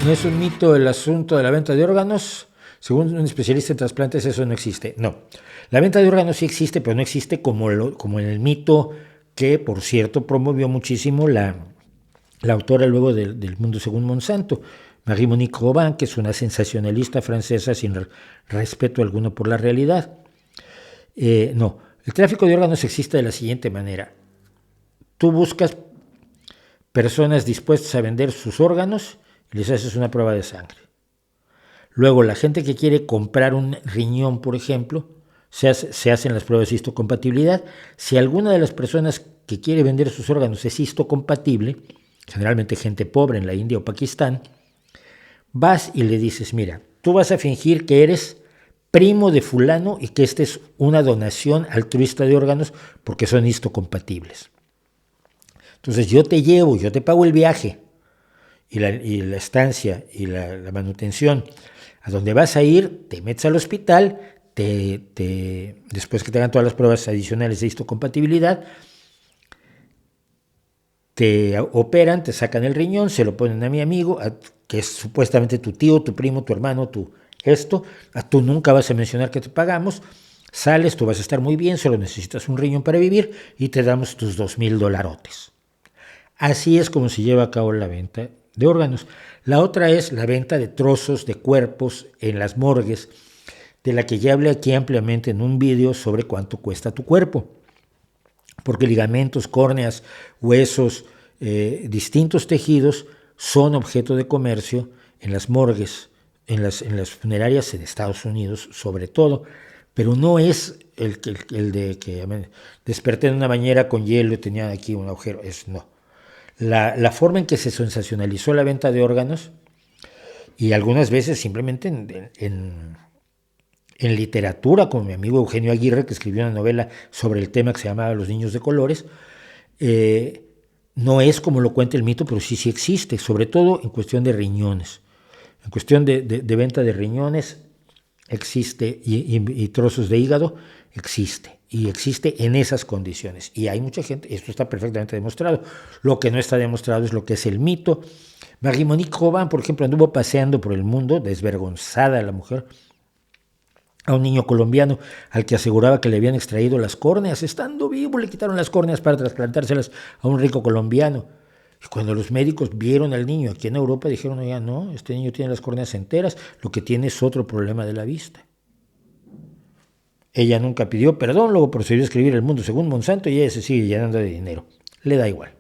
No es un mito el asunto de la venta de órganos. Según un especialista en trasplantes, eso no existe. No, la venta de órganos sí existe, pero no existe como en el mito que, por cierto, promovió muchísimo la autora luego del Mundo Según Monsanto, Marie-Monique Robin, que es una sensacionalista francesa sin respeto alguno por la realidad. No, el tráfico de órganos existe de la siguiente manera. Tú buscas personas dispuestas a vender sus órganos y les haces una prueba de sangre. Luego, la gente que quiere comprar un riñón, por ejemplo, se hacen las pruebas de histocompatibilidad. Si alguna de las personas que quiere vender sus órganos es histocompatible, generalmente gente pobre en la India o Pakistán, vas y le dices, mira, tú vas a fingir que eres primo de fulano y que esta es una donación altruista de órganos porque son histocompatibles. Entonces yo te llevo, yo te pago el viaje y la estancia y la manutención. A donde vas a ir, te metes al hospital, después que te hagan todas las pruebas adicionales de histocompatibilidad, te operan, te sacan el riñón, se lo ponen a mi amigo, que es supuestamente tu tío, tu primo, tu hermano, tú nunca vas a mencionar que te pagamos, sales, tú vas a estar muy bien, solo necesitas un riñón para vivir y te damos tus $2,000. Así es como se lleva a cabo la venta de órganos. La otra es la venta de trozos de cuerpos en las morgues, de la que ya hablé aquí ampliamente en un vídeo sobre cuánto cuesta tu cuerpo. Porque ligamentos, córneas, huesos, distintos tejidos son objeto de comercio en las morgues, en las funerarias en Estados Unidos sobre todo, pero no es el de que desperté en una bañera con hielo y tenía aquí un agujero, no. La forma en que se sensacionalizó la venta de órganos, y algunas veces simplemente en literatura, como mi amigo Eugenio Aguirre, que escribió una novela sobre el tema que se llamaba Los niños de colores, no es como lo cuenta el mito, pero sí existe, sobre todo en cuestión de riñones. En cuestión de venta de riñones existe, y trozos de hígado existe. Y existe en esas condiciones. Y hay mucha gente, esto está perfectamente demostrado. Lo que no está demostrado es lo que es el mito. Marie-Monique Robin, por ejemplo, anduvo paseando por el mundo, desvergonzada la mujer, a un niño colombiano al que aseguraba que le habían extraído las córneas. Estando vivo le quitaron las córneas para trasplantárselas a un rico colombiano. Y cuando los médicos vieron al niño aquí en Europa, dijeron, oiga, no, este niño tiene las córneas enteras, lo que tiene es otro problema de la vista. Ella nunca pidió perdón, luego procedió a escribir El Mundo Según Monsanto y ella se sigue llenando de dinero. Le da igual.